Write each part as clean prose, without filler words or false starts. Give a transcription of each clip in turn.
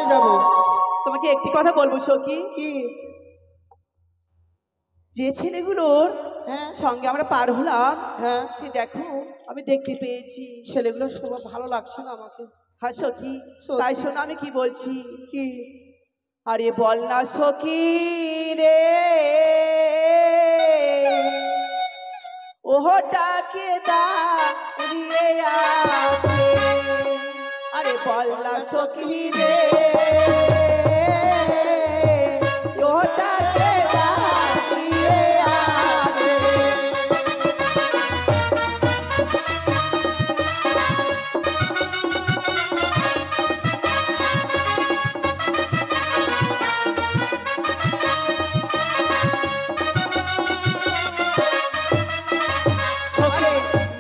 বাজারে যাব। তোমাকে একটি কথা বলবো সখী, কি? যে ছেলেগুলোর হ্যাঁ সঙ্গে আমরা পার হলাম, হ্যাঁ, সে দেখো আমি দেখতে পেয়েছি। ছেলেগুলো সব ভালো লাগছে না আমাকে। হ্যাঁ সখী, সত্যি। তাই শোনো আমি কি বলছি। কি? আরে বল না সখী রে, ওহটাকে দাঁড়িয়ে আছে। আরে বল না সখী রে, ওহটাকে দাঁড়িয়ে আছে।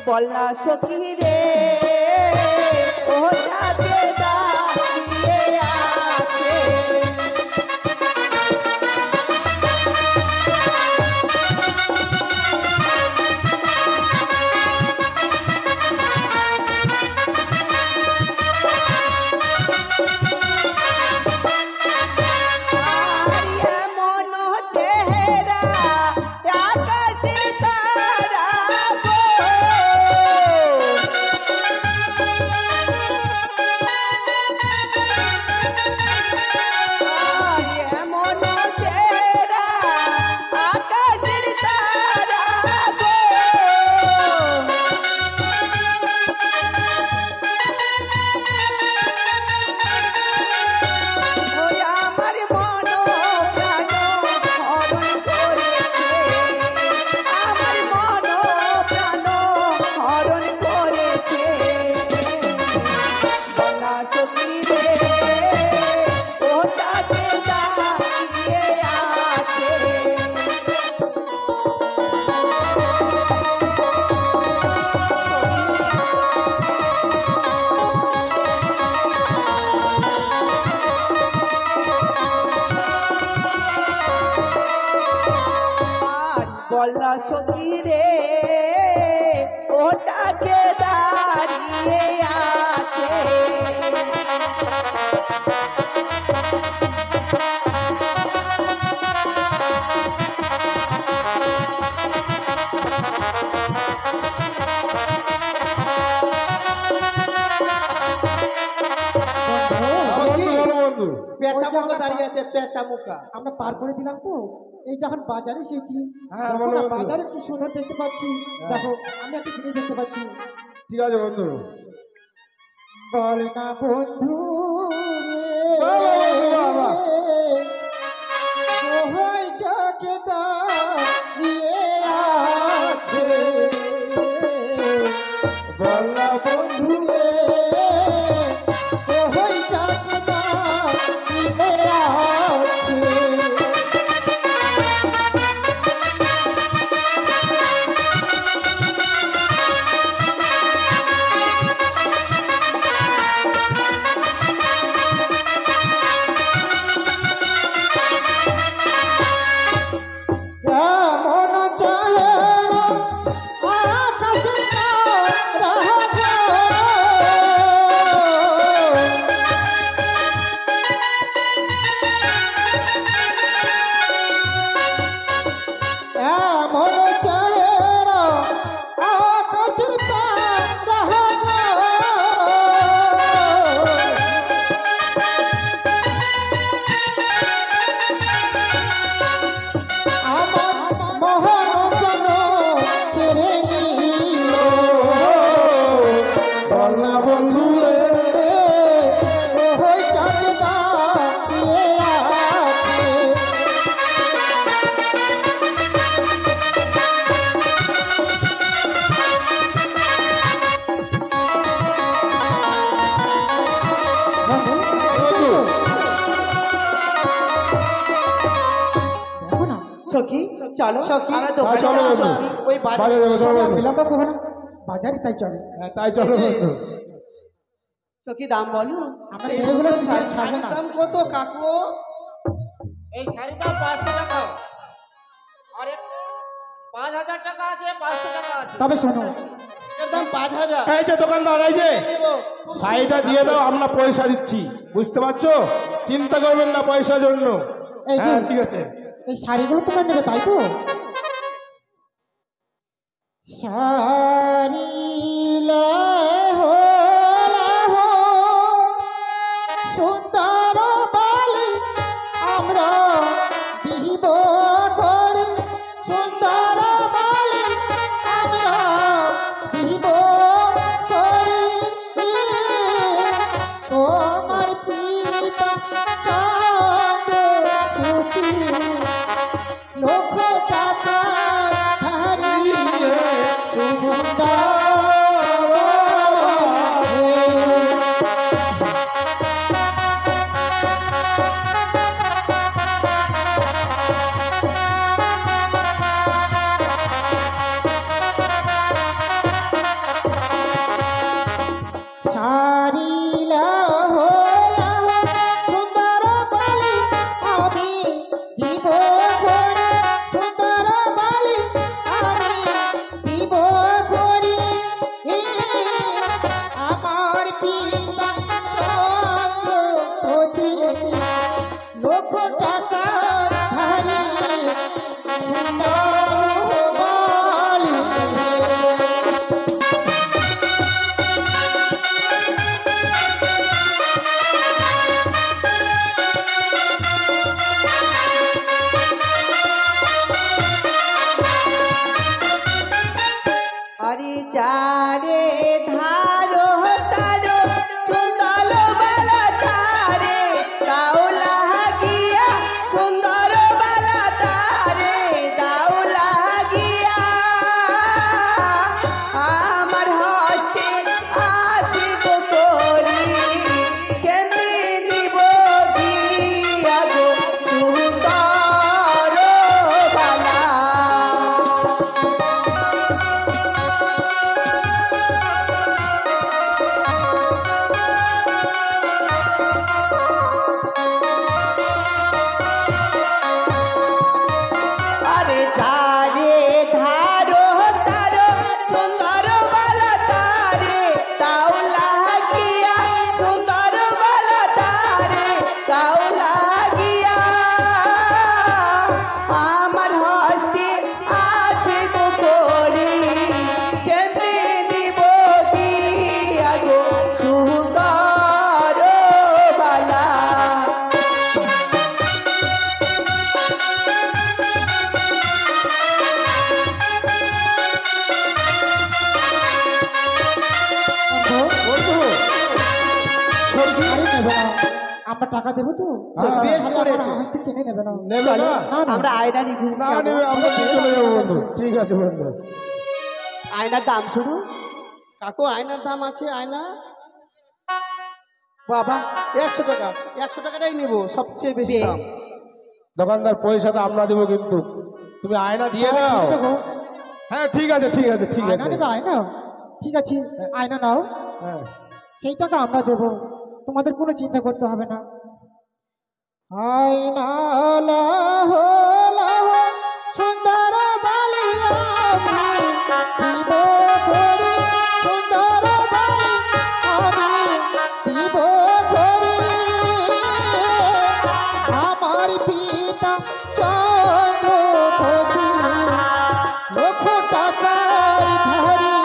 বল না সখী রে, ওহটাকে দাঁড়িয়ে আছে। বললা সখী রে, ওটাকে দাঁড়িয়ে আছে। পেঁচা মুখা দাঁড়িয়ে আছে, পেঁচা মুখা। আমরা পার করে দিলাম তো, এই যখন বাজারে এসেছি, হ্যাঁ, দেখো বলো না, বন্ধু। বাজারে কি সুন্দর দেখতে পাচ্ছি। দেখো আমি একটা জিনিস দেখতে পাচ্ছি। ঠিক আছে বন্ধু। বল না বন্ধু বাবা, বাবা। ওইটাকে দাঁড়িয়ে আছে। বল না বন্ধু রে, ওইটাকে দাঁড়িয়ে আছে। মন চাহে আকাশে মন চাহে আকাশে আমার মোহন কেন কেড়ে নিল। বল না বন্ধু রে, ওইটাকে দাঁড়িয়ে আছে। দেখো না সখী চলো, সখী, আমরা দোকানে চলো যাবো, বন্ধু। সখী। ওই বাজারে বাজারে চলো বন্ধু। বিলম্ব করবো না, বাজারে তাই চলে। হ্যাঁ, তাই চলো বন্ধু। সখী দাম বলো। আমরা এই এগুলো সুন্দর ছাড়বো শাড়ির না। দাম কত কাকু? এই শাড়ির দাম 500 টাকা। আর 5000 টাকা আছে, 500 টাকা আছে। তবে শোনো, এর দাম 5000। এই যে দোকানদার, এই যে নেব। শাড়িটা দিয়ে দাও, আমরা পয়সা দিচ্ছি। বুঝতে পারছো? চিন্তা করবেন না পয়সার জন্য। এই যে হ্যাঁ ঠিক আছে। এই শাড়িগুলো তোমরা নেবে তাই তো? শাড়ি লেহো লেহো সুন্দর বালি আমরা দিব করি, সুন্দর বালি আমরা দিব করি। তোমার পিতা চাঁদ লক্ষ টাকা হারিয়ে সুন্দর শাড়ি লাহো লাহো সুন্দর বালি আমি দিব করি, সুন্দর বালি আমি দিব করি। আমার পিতা চন্দ্রপতি লক্ষ টাকার ধারি সুন্দর বালি। আরে যারে ধারো তারো সুন্দর বালা তারে দাউলা গিয়া সুন্দর বালা তারে দাউলা গিয়া আমার হস্তে আছে করি কেমনি নিব গিয়া গো সুন্দর বালা। আরে যারে ধারো তারো সুন্দর বালা তারে দাউলা গিয়া সুন্দর বালা তারে দাউলা গিয়া আমার হস্তে আছে করি কেমনে নিব গিয়া গো সুন্দর বালা। বন্ধু সবজি আরে নেবে না, আমরা টাকা দেবো তো। হ্যাঁ, বেশ আরে করেছে। আমার হাসতে কিনে নেবে না। নেবে চলো না? না, না। আমরা আয়না নিব। না নেবে, আমরা নিয়ে চলে যাবো বন্ধু। ঠিক আছে বন্ধু। আয়নার দাম শুরু। কাকু আয়নার দাম আছে আয়না? বাবা 100 টাকা, 100 টাকাটাই নিব, সবচেয়ে বেশি বেশ। দাম। দোকানদার পয়সাটা আমরা দেবো কিন্তু তুমি আয়না দিয়ে দাও। নেবে গো। হ্যাঁ ঠিক আছে ঠিক আছে ঠিক আয়না আছে। নেবে আয়না? ঠিক আছে, আয়না নাও, হ্যাঁ সেই টাকা আমরা দেবো, তোমাদের কোনো চিন্তা করতে হবে না। আয়না লাহো লাহো সুন্দর বালি আমি দিব করি, সুন্দর বালি আমি দিব করি। আমার পিতা চন্দ্রপতি লক্ষ টাকার ধারি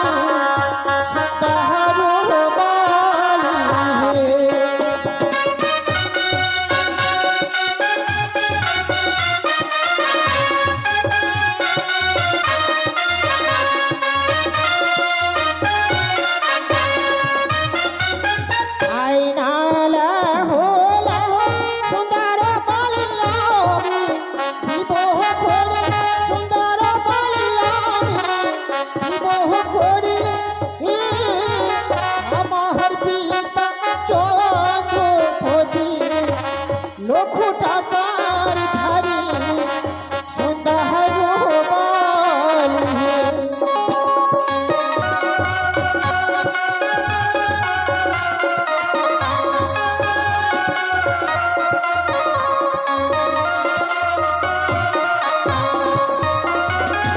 সুন্দর বালি। আয়না লাহো লাহো সুন্দর বালি আমি দিব করি, সুন্দর বালি আমি দিব করি। আমার পিতা চন্দ্রপতি লক্ষ টাকার ধারি সুন্দর বালি।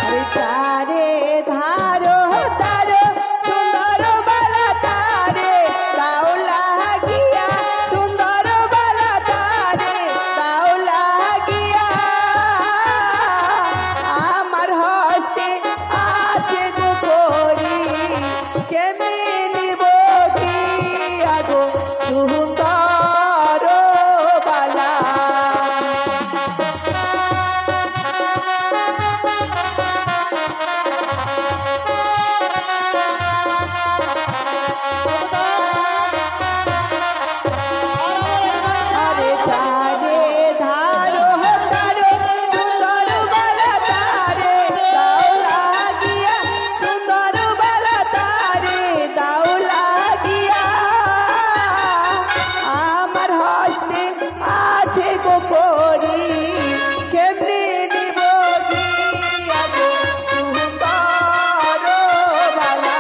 আরে যারে ধারো তারো সুন্দর বালা তারে দাউলা গিয়া সুন্দর আছে গো করি কেমনি নিব দিয়া গো সুন্দর বালা।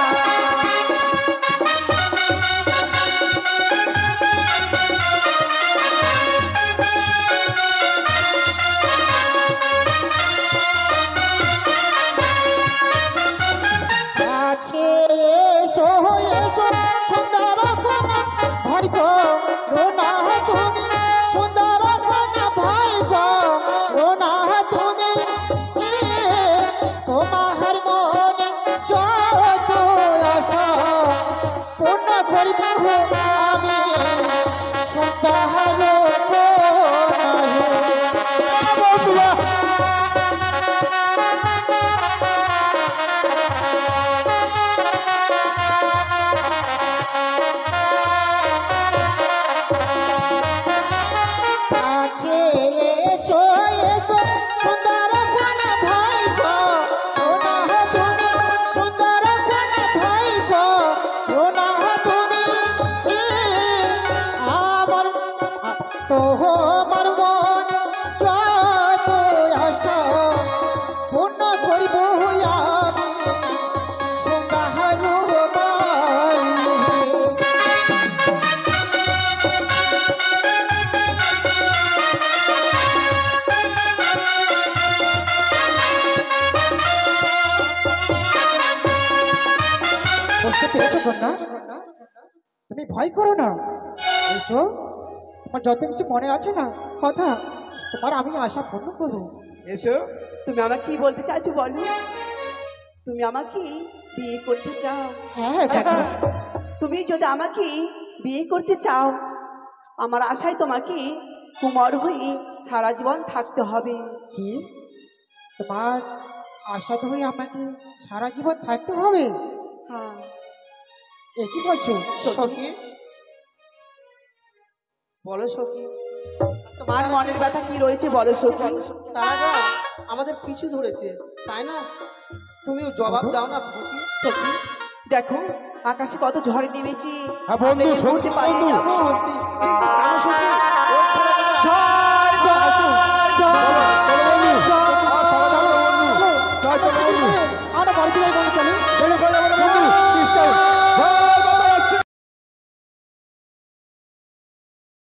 আছে এসো এসো সুন্দর কন্যা ভাই গো রোনা তুমি সুন্দর কন্যা ভাই গো রোনা তুমি তোমার মনে যত আশা পূর্ণ করিব আমি সুন্দর কন্যা। আছে এসো এসো সুন্দর কন্যা ভাই গো রোনা তুমি সুন্দর কন্যা ভাই গো রোনা তুমি আমার তোমার মন যত আশা পূর্ণ করিব আমি সুন্দর বাই। বুঝতে পেরেছো কন্যা? তুমি ভয় করো না, এসো তোমার যত কিছু মনে আছে না কথা তোমার আমি আশা পূর্ণ করবো। এসো, তুমি আমাকে কি বলতে চাইছো বলো? তুমি আমাকে বিয়ে করতে চাও? হ্যাঁ হ্যাঁ দেখো তুমি যদি আমাকে বিয়ে করতে চাও, আমার আশায় তোমাকে কুমার হয়ে সারা জীবন থাকতে হবে। কি তোমার আশা ধরে আমাকে সারা জীবন থাকতে হবে? হ্যাঁ, এ কি বলছো? সখী বলো সখী। তোমার মনের ব্যথা কি রয়েছে বলো সখী? তারা আমাদের পিছু ধরেছে তাই না? তুমিও জবাব দাও না সখী। সখী দেখো আকাশে কত ঝড় নেমেছে, হ্যাঁ বন্ধু, আমরা এই মুহূর্তে সত্যি পালিয়ে বন্ধু। যাবো। সত্যি কিন্তু জানো সখী